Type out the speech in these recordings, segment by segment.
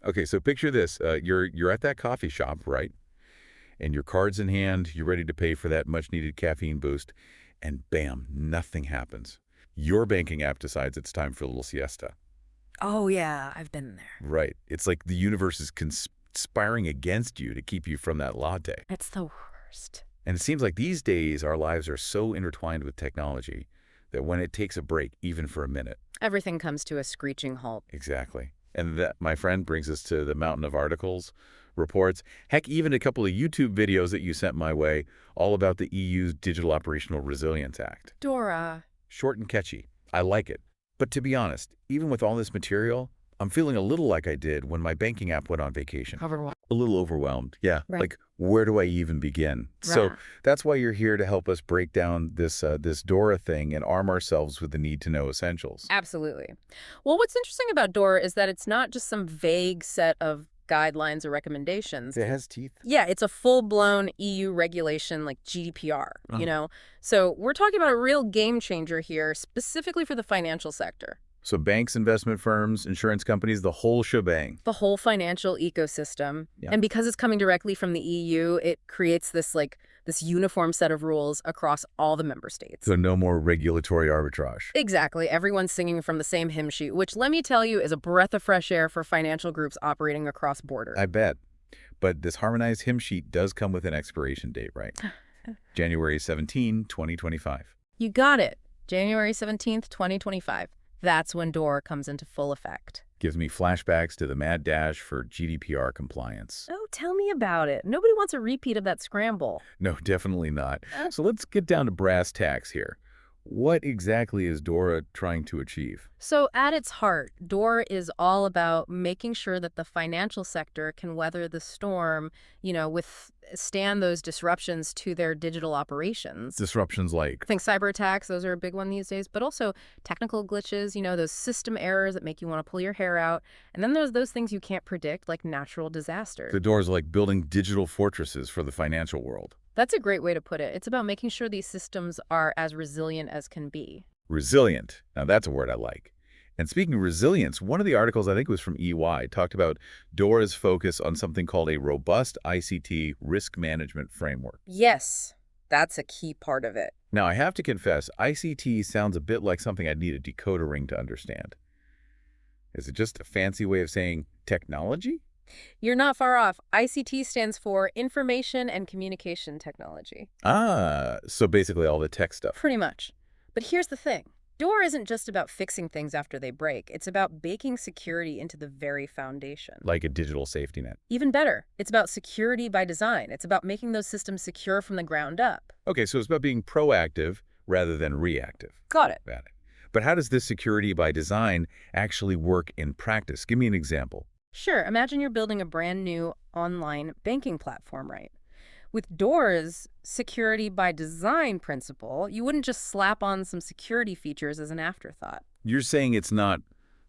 Okay, so picture this. You're at that coffee shop, right? And your card's in hand, you're ready to pay for that much-needed caffeine boost, and bam, nothing happens. Your banking app decides it's time for a little siesta. Oh, yeah, I've been there. Right. It's like the universe is conspiring against you to keep you from that latte. It's the worst. And it seems like these days our lives are so intertwined with technology that when it takes a break, even for a minute. Everything comes to a screeching halt. Exactly. And that, my friend, brings us to the mountain of articles, reports, heck, even a couple of YouTube videos that you sent my way, all about the EU's Digital Operational Resilience Act. DORA. Short and catchy. I like it. But to be honest, even with all this material, I'm feeling a little like I did when my banking app went on vacation. Covered. A little overwhelmed. Yeah. Right. Like, where do I even begin? Right. So that's why you're here to help us break down this DORA thing and arm ourselves with the need-to-know essentials. Absolutely. Well, what's interesting about DORA is that it's not just some vague set of guidelines or recommendations. It has teeth. Yeah, it's a full-blown EU regulation like GDPR, Oh. you know? So we're talking about a real game changer here, specifically for the financial sector. So banks, investment firms, insurance companies, the whole shebang. The whole financial ecosystem. Yeah. And because it's coming directly from the EU, it creates this uniform set of rules across all the member states. So no more regulatory arbitrage. Exactly. Everyone's singing from the same hymn sheet, which, let me tell you, is a breath of fresh air for financial groups operating across borders. I bet. But this harmonized hymn sheet does come with an expiration date, right? January 17, 2025. You got it. January 17th, 2025. That's when DORA comes into full effect. Gives me flashbacks to the mad dash for GDPR compliance. Oh, tell me about it. Nobody wants a repeat of that scramble. No, definitely not. So let's get down to brass tacks here. What exactly is DORA trying to achieve? So at its heart, DORA is all about making sure that the financial sector can weather the storm, withstand those disruptions to their digital operations. Disruptions like? I think cyber attacks, those are a big one these days, but also technical glitches, those system errors that make you want to pull your hair out. And then there's those things you can't predict, like natural disasters. The DORA's like building digital fortresses for the financial world. That's a great way to put it. It's about making sure these systems are as resilient as can be. Resilient. Now that's a word I like. And speaking of resilience, one of the articles, I think it was from EY, talked about DORA's focus on something called a robust ICT risk management framework. Yes, that's a key part of it. Now, I have to confess, ICT sounds a bit like something I'd need a decoder ring to understand. Is it just a fancy way of saying technology? You're not far off. ICT stands for Information and Communication Technology. Ah, so basically all the tech stuff. Pretty much. But here's the thing. DORA isn't just about fixing things after they break. It's about baking security into the very foundation. Like a digital safety net. Even better, it's about security by design. It's about making those systems secure from the ground up. Okay, so it's about being proactive rather than reactive. Got it. Got it. But how does this security by design actually work in practice? Give me an example. Sure, imagine you're building a brand new online banking platform, right? With DORA's security by design principle, you wouldn't just slap on some security features as an afterthought. You're saying it's not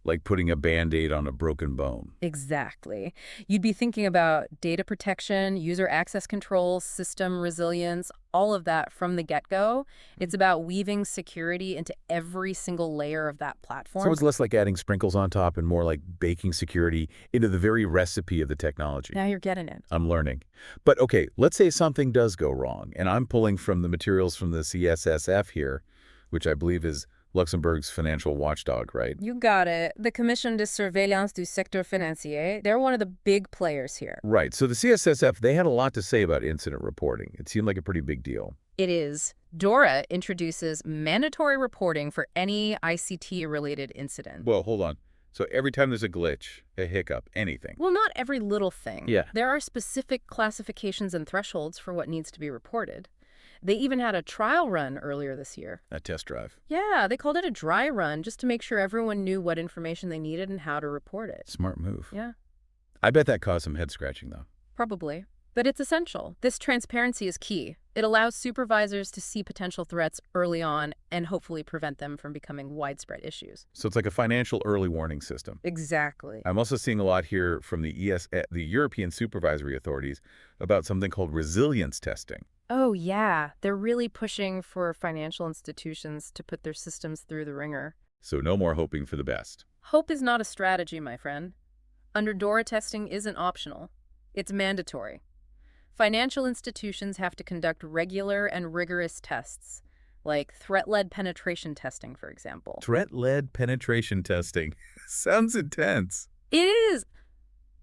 like putting a Band-Aid on a broken bone. Exactly. You'd be thinking about data protection, user access controls, system resilience, all of that from the get-go. It's about weaving security into every single layer of that platform. So it's less like adding sprinkles on top and more like baking security into the very recipe of the technology. Now you're getting it. I'm learning. But okay, let's say something does go wrong, and I'm pulling from the materials from the CSSF here, which I believe is Luxembourg's financial watchdog, right? You got it. The Commission de Surveillance du Secteur Financier. They're one of the big players here. Right. So the CSSF, they had a lot to say about incident reporting. It seemed like a pretty big deal. It is. DORA introduces mandatory reporting for any ICT-related incident. Well, hold on. So every time there's a glitch, a hiccup, anything. Well, not every little thing. Yeah. There are specific classifications and thresholds for what needs to be reported. They even had a trial run earlier this year. A test drive. Yeah, they called it a dry run just to make sure everyone knew what information they needed and how to report it. Smart move. Yeah. I bet that caused some head scratching, though. Probably. But it's essential. This transparency is key. It allows supervisors to see potential threats early on and hopefully prevent them from becoming widespread issues. So it's like a financial early warning system. Exactly. I'm also seeing a lot here from the European supervisory authorities about something called resilience testing. Oh, yeah. They're really pushing for financial institutions to put their systems through the ringer. So no more hoping for the best. Hope is not a strategy, my friend. Under DORA, testing isn't optional. It's mandatory. Financial institutions have to conduct regular and rigorous tests, like threat-led penetration testing, for example. Threat-led penetration testing. Sounds intense. It is.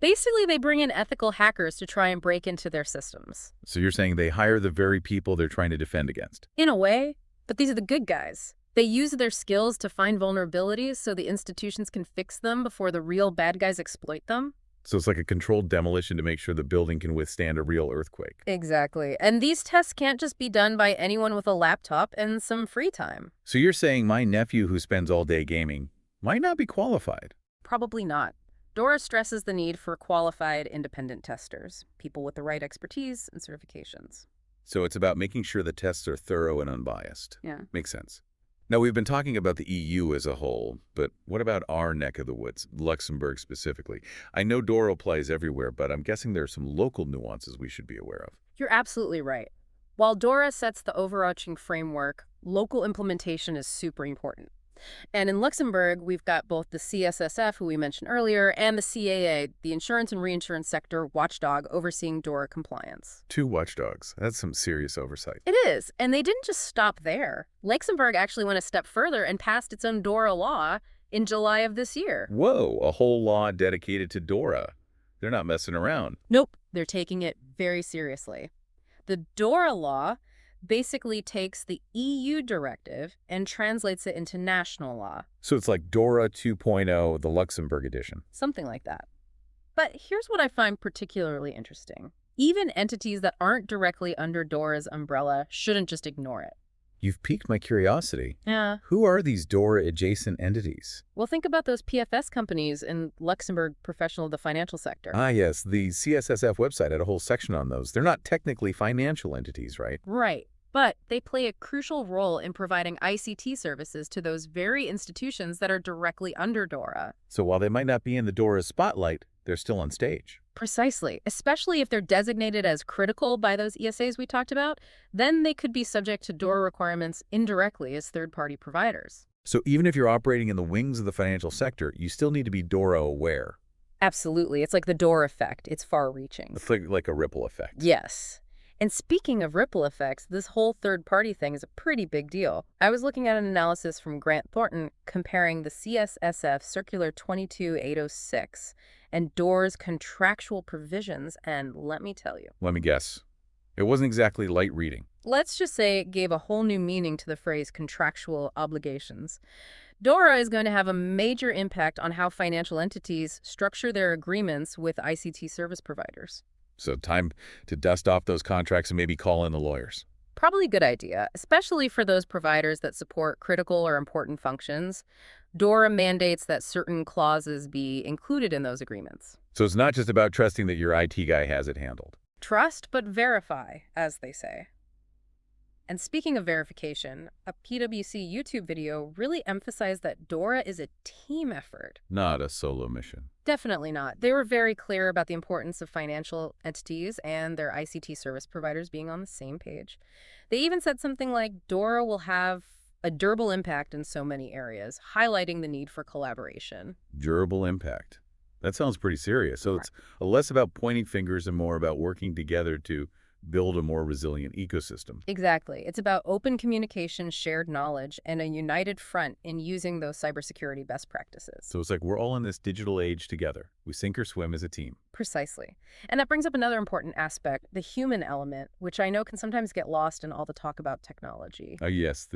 Basically, they bring in ethical hackers to try and break into their systems. So you're saying they hire the very people they're trying to defend against? In a way, but these are the good guys. They use their skills to find vulnerabilities so the institutions can fix them before the real bad guys exploit them. So it's like a controlled demolition to make sure the building can withstand a real earthquake. Exactly. And these tests can't just be done by anyone with a laptop and some free time. So you're saying my nephew who spends all day gaming might not be qualified? Probably not. DORA stresses the need for qualified independent testers, people with the right expertise and certifications. So it's about making sure the tests are thorough and unbiased. Yeah. Makes sense. Now, we've been talking about the EU as a whole, but what about our neck of the woods, Luxembourg specifically? I know DORA applies everywhere, but I'm guessing there are some local nuances we should be aware of. You're absolutely right. While DORA sets the overarching framework, local implementation is super important. And in Luxembourg, we've got both the CSSF, who we mentioned earlier, and the CAA, the insurance and reinsurance sector watchdog overseeing DORA compliance. 2 watchdogs. That's some serious oversight. It is. And they didn't just stop there. Luxembourg actually went a step further and passed its own DORA law in July of this year. Whoa, a whole law dedicated to DORA. They're not messing around. Nope. They're taking it very seriously. The DORA law basically takes the EU directive and translates it into national law. So it's like DORA 2.0, the Luxembourg edition. Something like that. But here's what I find particularly interesting. Even entities that aren't directly under DORA's umbrella shouldn't just ignore it. You've piqued my curiosity. Yeah. Who are these DORA-adjacent entities? Well, think about those PFS companies in Luxembourg professional of the financial sector. Ah, yes, the CSSF website had a whole section on those. They're not technically financial entities, right? Right. But they play a crucial role in providing ICT services to those very institutions that are directly under DORA. So while they might not be in the DORA spotlight, they're still on stage. Precisely. Especially if they're designated as critical by those ESAs we talked about, then they could be subject to DORA requirements indirectly as third-party providers. So even if you're operating in the wings of the financial sector, you still need to be DORA aware. Absolutely. It's like the DORA effect. It's far-reaching. It's like a ripple effect. Yes. And speaking of ripple effects, this whole third-party thing is a pretty big deal. I was looking at an analysis from Grant Thornton comparing the CSSF Circular 22806 and DORA's contractual provisions, and let me tell you. Let me guess. It wasn't exactly light reading. Let's just say it gave a whole new meaning to the phrase contractual obligations. DORA is going to have a major impact on how financial entities structure their agreements with ICT service providers. So time to dust off those contracts and maybe call in the lawyers. Probably a good idea, especially for those providers that support critical or important functions. DORA mandates that certain clauses be included in those agreements. So it's not just about trusting that your IT guy has it handled. Trust but verify, as they say. And speaking of verification, a PwC YouTube video really emphasized that DORA is a team effort. Not a solo mission. Definitely not. They were very clear about the importance of financial entities and their ICT service providers being on the same page. They even said something like DORA will have a durable impact in so many areas, highlighting the need for collaboration. Durable impact. That sounds pretty serious. So it's less about pointing fingers and more about working together to build a more resilient ecosystem. Exactly. It's about open communication, shared knowledge, and a united front in using those cybersecurity best practices. So it's like we're all in this digital age together. We sink or swim as a team. Precisely. And that brings up another important aspect, the human element, which I know can sometimes get lost in all the talk about technology. Yes,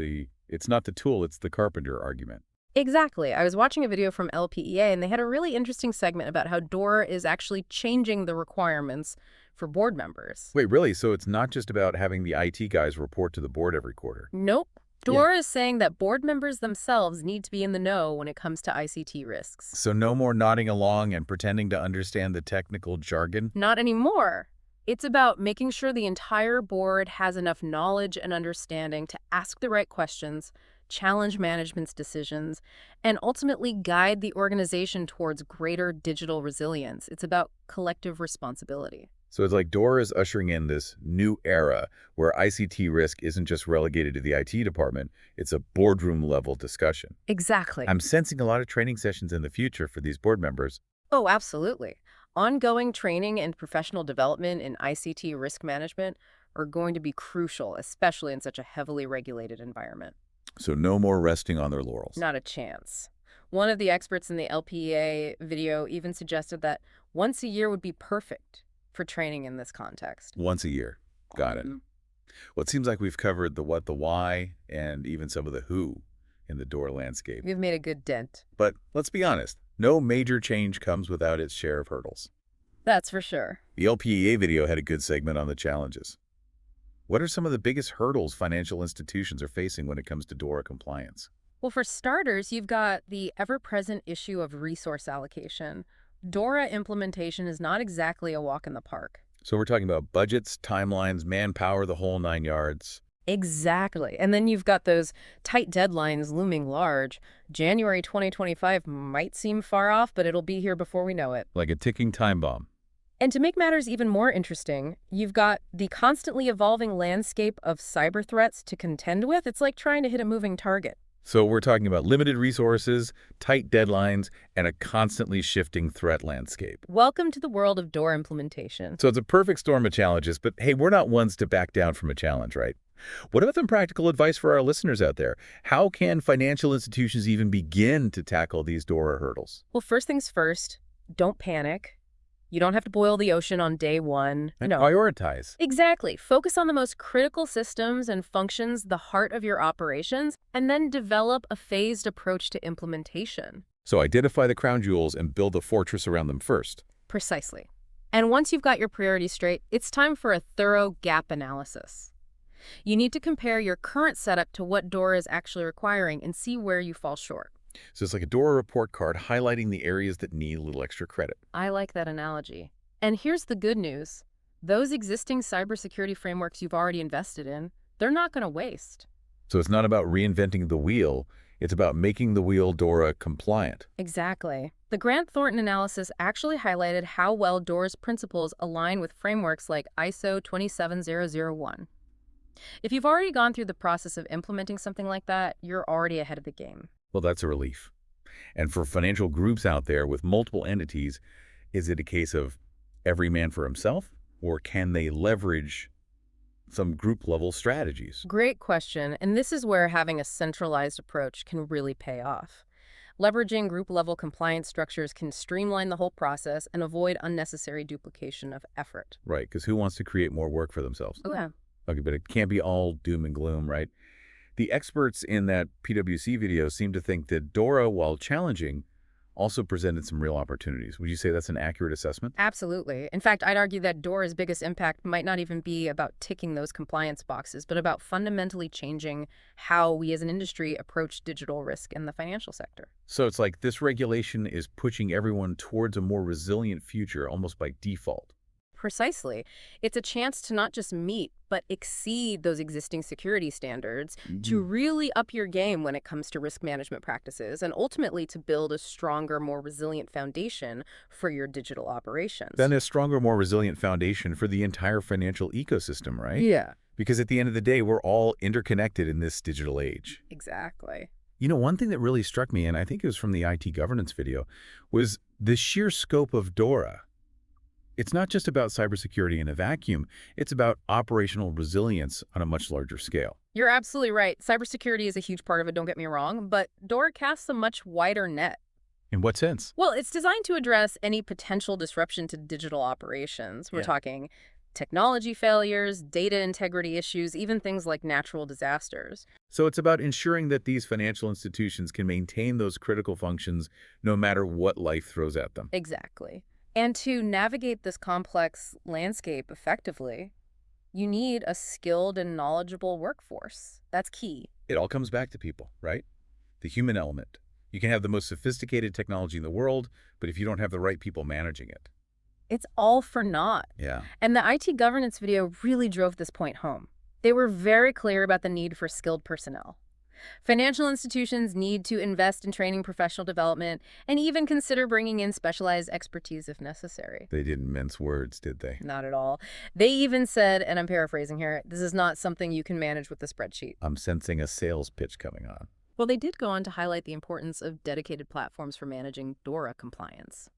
it's not the tool, it's the carpenter argument. Exactly. I was watching a video from LPEA, and they had a really interesting segment about how DORA is actually changing the requirements for board members. Wait, really? So it's not just about having the IT guys report to the board every quarter? Nope. DORA is saying that board members themselves need to be in the know when it comes to ICT risks. So no more nodding along and pretending to understand the technical jargon? Not anymore. It's about making sure the entire board has enough knowledge and understanding to ask the right questions, challenge management's decisions, and ultimately guide the organization towards greater digital resilience. It's about collective responsibility. So it's like DORA is ushering in this new era where ICT risk isn't just relegated to the IT department, it's a boardroom level discussion. Exactly. I'm sensing a lot of training sessions in the future for these board members. Oh, absolutely. Ongoing training and professional development in ICT risk management are going to be crucial, especially in such a heavily regulated environment. So no more resting on their laurels. Not a chance. One of the experts in the LPA video even suggested that once a year would be perfect for training in this context. Once a year. Got it. Mhm. Well, it seems like we've covered the what, the why, and even some of the who in the DORA landscape. We've made a good dent. But let's be honest, no major change comes without its share of hurdles. That's for sure. The LPEA video had a good segment on the challenges. What are some of the biggest hurdles financial institutions are facing when it comes to DORA compliance? Well, for starters, you've got the ever-present issue of resource allocation. DORA implementation is not exactly a walk in the park. So we're talking about budgets, timelines, manpower, the whole 9 yards. Exactly. And then you've got those tight deadlines looming large. January 2025 might seem far off, but it'll be here before we know it. Like a ticking time bomb. And to make matters even more interesting, you've got the constantly evolving landscape of cyber threats to contend with. It's like trying to hit a moving target. So we're talking about limited resources, tight deadlines, and a constantly shifting threat landscape. Welcome to the world of DORA implementation. So it's a perfect storm of challenges, but hey, we're not ones to back down from a challenge, right? What about some practical advice for our listeners out there? How can financial institutions even begin to tackle these DORA hurdles? Well, first things first, don't panic. You don't have to boil the ocean on day one. And prioritize. Exactly. Focus on the most critical systems and functions, the heart of your operations, and then develop a phased approach to implementation. So identify the crown jewels and build a fortress around them first. Precisely. And once you've got your priorities straight, it's time for a thorough gap analysis. You need to compare your current setup to what DORA is actually requiring and see where you fall short. So it's like a DORA report card highlighting the areas that need a little extra credit. I like that analogy. And here's the good news. Those existing cybersecurity frameworks you've already invested in, they're not going to waste. So it's not about reinventing the wheel, it's about making the wheel DORA compliant. Exactly. The Grant Thornton analysis actually highlighted how well DORA's principles align with frameworks like ISO 27001. If you've already gone through the process of implementing something like that, you're already ahead of the game. Well, that's a relief. And for financial groups out there with multiple entities, is it a case of every man for himself, or can they leverage some group-level strategies? Great question, and this is where having a centralized approach can really pay off. Leveraging group-level compliance structures can streamline the whole process and avoid unnecessary duplication of effort. Right, because who wants to create more work for themselves? Oh, yeah. Okay, but it can't be all doom and gloom, right? The experts in that PwC video seem to think that DORA, while challenging, also presented some real opportunities. Would you say that's an accurate assessment? Absolutely. In fact, I'd argue that DORA's biggest impact might not even be about ticking those compliance boxes, but about fundamentally changing how we as an industry approach digital risk in the financial sector. So it's like this regulation is pushing everyone towards a more resilient future, almost by default. Precisely. It's a chance to not just meet, but exceed those existing security standards, to really up your game when it comes to risk management practices, and ultimately to build a stronger, more resilient foundation for your digital operations. Then a stronger, more resilient foundation for the entire financial ecosystem, right? Yeah, Because at the end of the day, we're all interconnected in this digital age. exactly. You know, one thing that really struck me, and I think it was from the IT governance video, was the sheer scope of DORA. It's not just about cybersecurity in a vacuum. It's about operational resilience on a much larger scale. You're absolutely right. Cybersecurity is a huge part of it, don't get me wrong, but DORA casts a much wider net. In what sense? Well, it's designed to address any potential disruption to digital operations. We're talking technology failures, data integrity issues, even things like natural disasters. So it's about ensuring that these financial institutions can maintain those critical functions no matter what life throws at them. Exactly. And to navigate this complex landscape effectively, you need a skilled and knowledgeable workforce. That's key. It all comes back to people, right? The human element. You can have the most sophisticated technology in the world, but if you don't have the right people managing it. It's all for naught. Yeah. And the IT governance video really drove this point home. They were very clear about the need for skilled personnel. Financial institutions need to invest in training, professional development, and even consider bringing in specialized expertise if necessary. They didn't mince words, did they? Not at all. They even said, and I'm paraphrasing here, this is not something you can manage with a spreadsheet. I'm sensing a sales pitch coming on. Well, they did go on to highlight the importance of dedicated platforms for managing DORA compliance.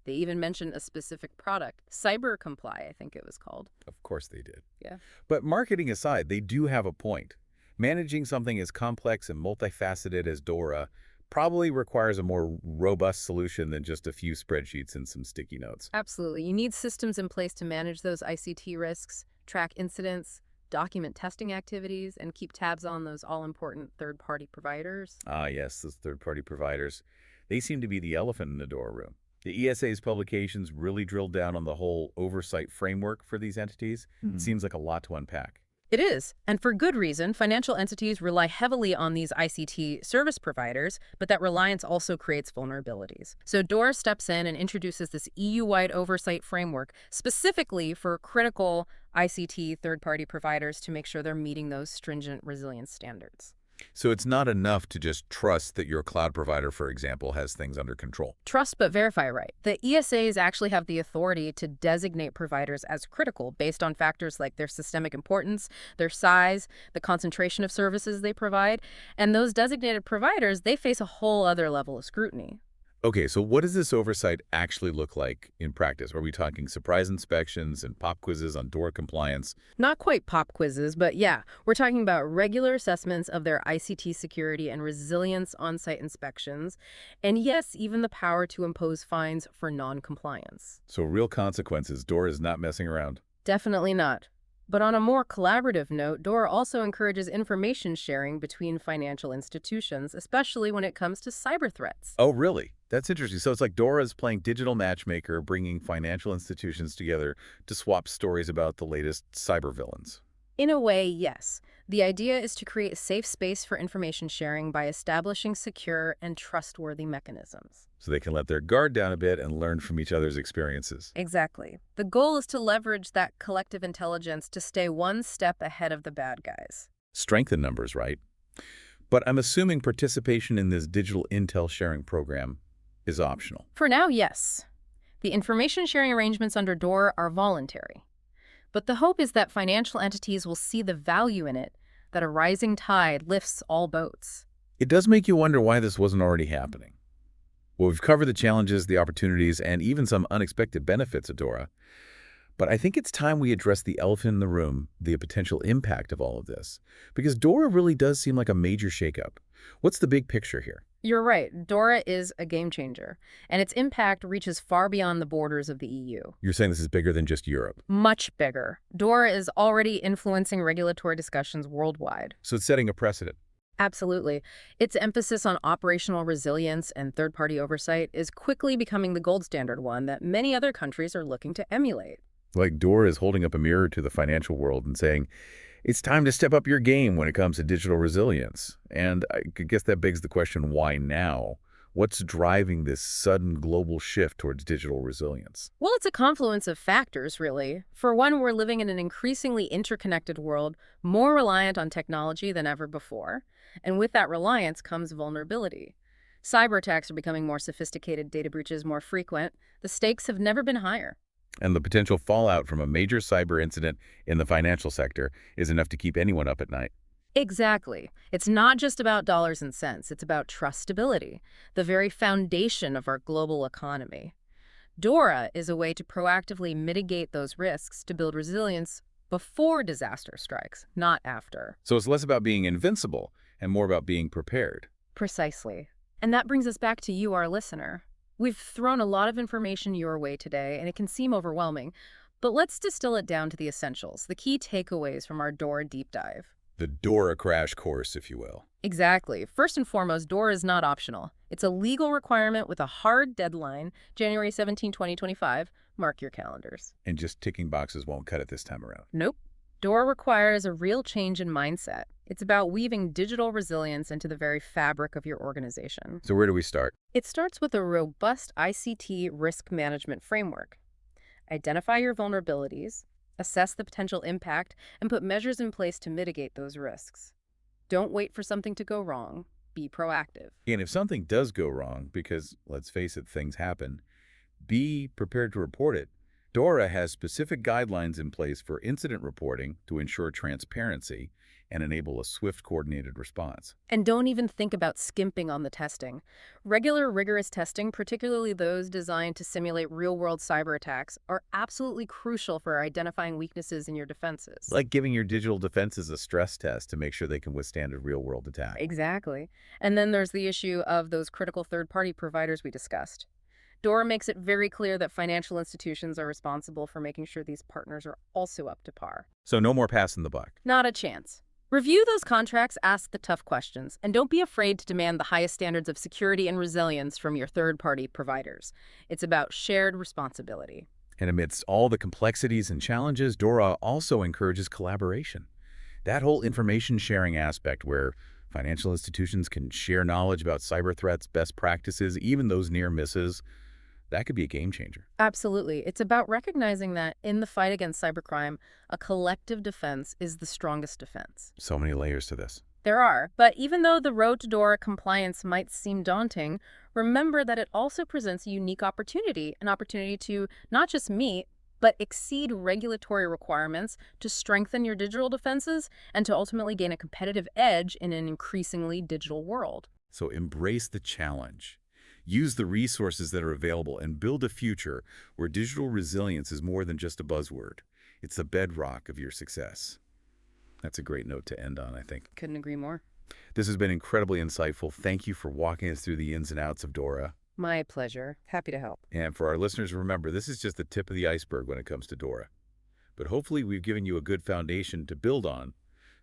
They even mentioned a specific product, Cyber Comply, I think it was called. Of course they did. Yeah. But marketing aside, they do have a point. Managing something as complex and multifaceted as DORA probably requires a more robust solution than just a few spreadsheets and some sticky notes. Absolutely. You need systems in place to manage those ICT risks, track incidents, document testing activities, and keep tabs on those all-important third-party providers. Ah, yes, those third-party providers. They seem to be the elephant in the DORA room. The ESA's publications really drilled down on the whole oversight framework for these entities. It seems like a lot to unpack. It is, and for good reason. Financial entities rely heavily on these ICT service providers, but that reliance also creates vulnerabilities. So DORA steps in and introduces this EU-wide oversight framework specifically for critical ICT third-party providers to make sure they're meeting those stringent resilience standards. So it's not enough to just trust that your cloud provider, for example, has things under control. Trust but verify, right? The ESAs actually have the authority to designate providers as critical based on factors like their systemic importance, their size, the concentration of services they provide, and those designated providers, they face a whole other level of scrutiny. Okay, so what does this oversight actually look like in practice? Are we talking surprise inspections and pop quizzes on DORA compliance? Not quite pop quizzes, but yeah, we're talking about regular assessments of their ICT security and resilience on-site inspections, and yes, even the power to impose fines for non-compliance. So real consequences. DORA is not messing around. Definitely not. But on a more collaborative note, DORA also encourages information sharing between financial institutions, especially when it comes to cyber threats. Oh, really? That's interesting. So it's like DORA is playing digital matchmaker, bringing financial institutions together to swap stories about the latest cyber villains. In a way, yes. The idea is to create a safe space for information sharing by establishing secure and trustworthy mechanisms. So they can let their guard down a bit and learn from each other's experiences. Exactly. The goal is to leverage that collective intelligence to stay one step ahead of the bad guys. Strength in numbers, right? But I'm assuming participation in this digital intel sharing program is optional. For now, yes. The information sharing arrangements under DORA are voluntary. But the hope is that financial entities will see the value in it, that a rising tide lifts all boats. It does make you wonder why this wasn't already happening. Well, we've covered the challenges, the opportunities, and even some unexpected benefits of DORA. But I think it's time we address the elephant in the room, the potential impact of all of this. Because DORA really does seem like a major shakeup. What's the big picture here? You're right. DORA is a game changer, and its impact reaches far beyond the borders of the EU. You're saying this is bigger than just Europe. Much bigger. DORA is already influencing regulatory discussions worldwide. So it's setting a precedent. Absolutely. Its emphasis on operational resilience and third-party oversight is quickly becoming the gold standard one that many other countries are looking to emulate. Like DORA is holding up a mirror to the financial world and saying, it's time to step up your game when it comes to digital resilience. And I guess that begs the question, why now? What's driving this sudden global shift towards digital resilience? Well, it's a confluence of factors, really. For one, we're living in an increasingly interconnected world, more reliant on technology than ever before. And with that reliance comes vulnerability. Cyber attacks are becoming more sophisticated, data breaches more frequent. The stakes have never been higher. And the potential fallout from a major cyber incident in the financial sector is enough to keep anyone up at night. Exactly. It's not just about dollars and cents. It's about trustability, the very foundation of our global economy. DORA is a way to proactively mitigate those risks to build resilience before disaster strikes, not after. So it's less about being invincible and more about being prepared. Precisely. And that brings us back to you, our listener. We've thrown a lot of information your way today, and it can seem overwhelming. But let's distill it down to the essentials, the key takeaways from our DORA deep dive. The DORA crash course, if you will. Exactly. First and foremost, DORA is not optional. It's a legal requirement with a hard deadline, January 17, 2025. Mark your calendars. And just ticking boxes won't cut it this time around. Nope. DORA requires a real change in mindset. It's about weaving digital resilience into the very fabric of your organization. So where do we start? It starts with a robust ICT risk management framework. Identify your vulnerabilities, assess the potential impact, and put measures in place to mitigate those risks. Don't wait for something to go wrong. Be proactive. And if something does go wrong, because let's face it, things happen, be prepared to report it. DORA has specific guidelines in place for incident reporting to ensure transparency and enable a swift, coordinated response. And don't even think about skimping on the testing. Regular, rigorous testing, particularly those designed to simulate real-world cyber attacks, are absolutely crucial for identifying weaknesses in your defenses. Like giving your digital defenses a stress test to make sure they can withstand a real-world attack. Exactly. And then there's the issue of those critical third-party providers we discussed. DORA makes it very clear that financial institutions are responsible for making sure these partners are also up to par. So no more passing the buck. Not a chance. Review those contracts, ask the tough questions, and don't be afraid to demand the highest standards of security and resilience from your third-party providers. It's about shared responsibility. And amidst all the complexities and challenges, DORA also encourages collaboration. That whole information sharing aspect where financial institutions can share knowledge about cyber threats, best practices, even those near misses, that could be a game changer. Absolutely. It's about recognizing that in the fight against cybercrime, a collective defense is the strongest defense. So many layers to this. There are, but even though the road to DORA compliance might seem daunting, remember that it also presents a unique opportunity, an opportunity to not just meet, but exceed regulatory requirements to strengthen your digital defenses and to ultimately gain a competitive edge in an increasingly digital world. So embrace the challenge. Use the resources that are available and build a future where digital resilience is more than just a buzzword. It's the bedrock of your success. That's a great note to end on, I think. Couldn't agree more. This has been incredibly insightful. Thank you for walking us through the ins and outs of DORA. My pleasure. Happy to help. And for our listeners, remember, this is just the tip of the iceberg when it comes to DORA. But hopefully we've given you a good foundation to build on.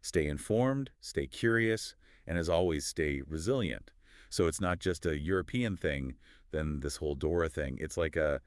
Stay informed, stay curious, and as always, stay resilient. So it's not just a European thing, then this whole DORA thing. It's like a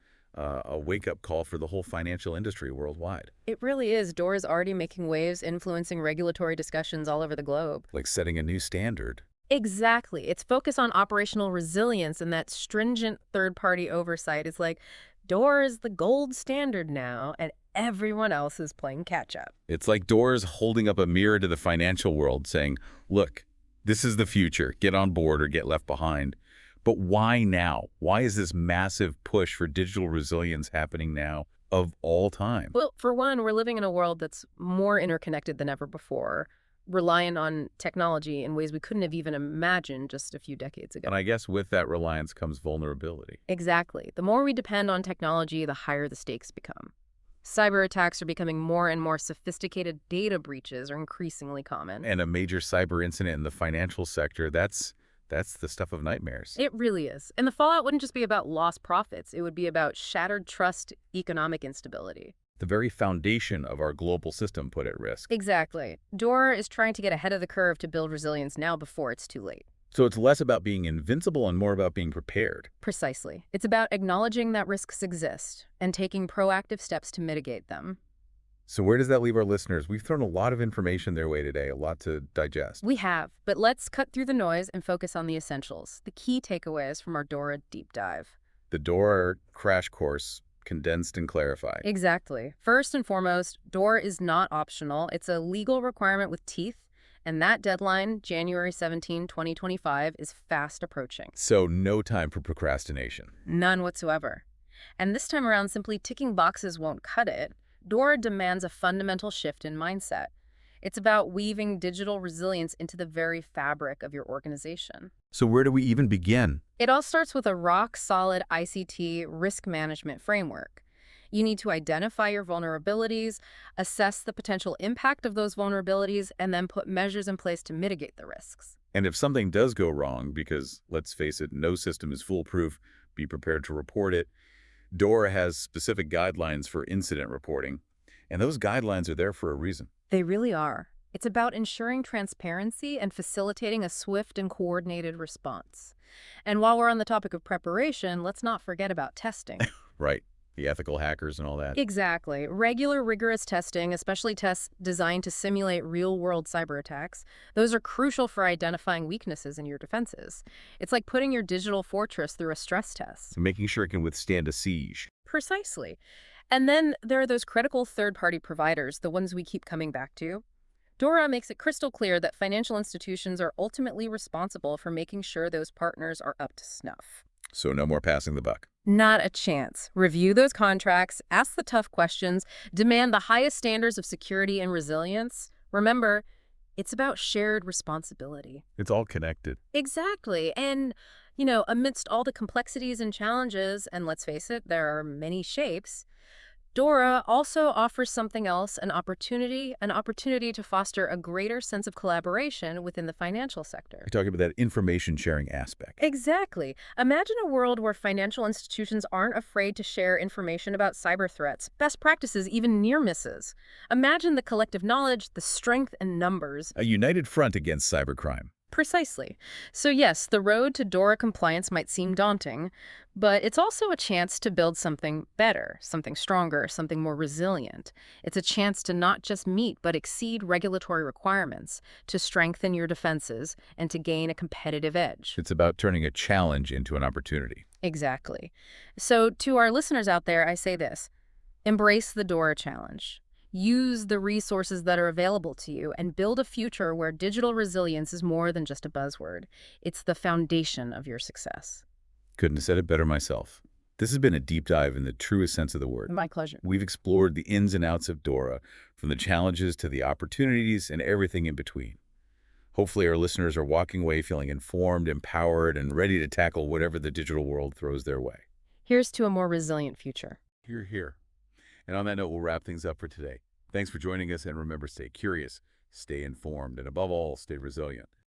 wake-up call for the whole financial industry worldwide. It really is. DORA is already making waves, influencing regulatory discussions all over the globe. Like setting a new standard. Exactly. Its focus on operational resilience and that stringent third-party oversight is like, DORA is the gold standard now, and everyone else is playing catch-up. It's like DORA's holding up a mirror to the financial world saying, look, this is the future. Get on board or get left behind. But why now? Why is this massive push for digital resilience happening now of all time? Well, for one, we're living in a world that's more interconnected than ever before, reliant on technology in ways we couldn't have even imagined just a few decades ago. And I guess with that reliance comes vulnerability. Exactly. The more we depend on technology, the higher the stakes become. Cyber attacks are becoming more and more sophisticated. Data breaches are increasingly common. And a major cyber incident in the financial sector, that's the stuff of nightmares. It really is. And the fallout wouldn't just be about lost profits. It would be about shattered trust, economic instability. The very foundation of our global system put at risk. Exactly. DORA is trying to get ahead of the curve to build resilience now before it's too late. So it's less about being invincible and more about being prepared. Precisely. It's about acknowledging that risks exist and taking proactive steps to mitigate them. So where does that leave our listeners? We've thrown a lot of information their way today, a lot to digest. We have, but let's cut through the noise and focus on the essentials, the key takeaways from our DORA deep dive. The DORA crash course, condensed and clarified. Exactly. First and foremost, DORA is not optional. It's a legal requirement with teeth. And that deadline, January 17, 2025, is fast approaching. So no time for procrastination. None whatsoever. And this time around, simply ticking boxes won't cut it. DORA demands a fundamental shift in mindset. It's about weaving digital resilience into the very fabric of your organization. So where do we even begin? It all starts with a rock-solid ICT risk management framework. You need to identify your vulnerabilities, assess the potential impact of those vulnerabilities, and then put measures in place to mitigate the risks. And if something does go wrong, because let's face it, no system is foolproof, be prepared to report it. DORA has specific guidelines for incident reporting, and those guidelines are there for a reason. They really are. It's about ensuring transparency and facilitating a swift and coordinated response. And while we're on the topic of preparation, let's not forget about testing. Right. The ethical hackers and all that. Exactly. Regular, rigorous testing, especially tests designed to simulate real-world cyber attacks, those are crucial for identifying weaknesses in your defenses. It's like putting your digital fortress through a stress test. Making sure it can withstand a siege. Precisely. And then there are those critical third-party providers, the ones we keep coming back to. DORA makes it crystal clear that financial institutions are ultimately responsible for making sure those partners are up to snuff. So no more passing the buck. Not a chance. Review those contracts, ask the tough questions, demand the highest standards of security and resilience. Remember, It's about shared responsibility. It's all connected. Exactly. And, amidst all the complexities and challenges, and let's face it, there are many shapes, DORA also offers something else, an opportunity to foster a greater sense of collaboration within the financial sector. You're talking about that information sharing aspect. Exactly. Imagine a world where financial institutions aren't afraid to share information about cyber threats, best practices, even near misses. Imagine the collective knowledge, the strength in numbers. A united front against cybercrime. Precisely. So yes, the road to DORA compliance might seem daunting, but it's also a chance to build something better, something stronger, something more resilient. It's a chance to not just meet but exceed regulatory requirements, to strengthen your defenses, and to gain a competitive edge. It's about turning a challenge into an opportunity. Exactly. So to our listeners out there, I say this: embrace the DORA challenge. Use the resources that are available to you and build a future where digital resilience is more than just a buzzword. It's the foundation of your success. Couldn't have said it better myself. This has been a deep dive in the truest sense of the word. My pleasure. We've explored the ins and outs of DORA, from the challenges to the opportunities and everything in between. Hopefully our listeners are walking away feeling informed, empowered, and ready to tackle whatever the digital world throws their way. Here's to a more resilient future. Hear, hear. And on that note, we'll wrap things up for today. Thanks for joining us, and remember, stay curious, stay informed, and above all, stay resilient.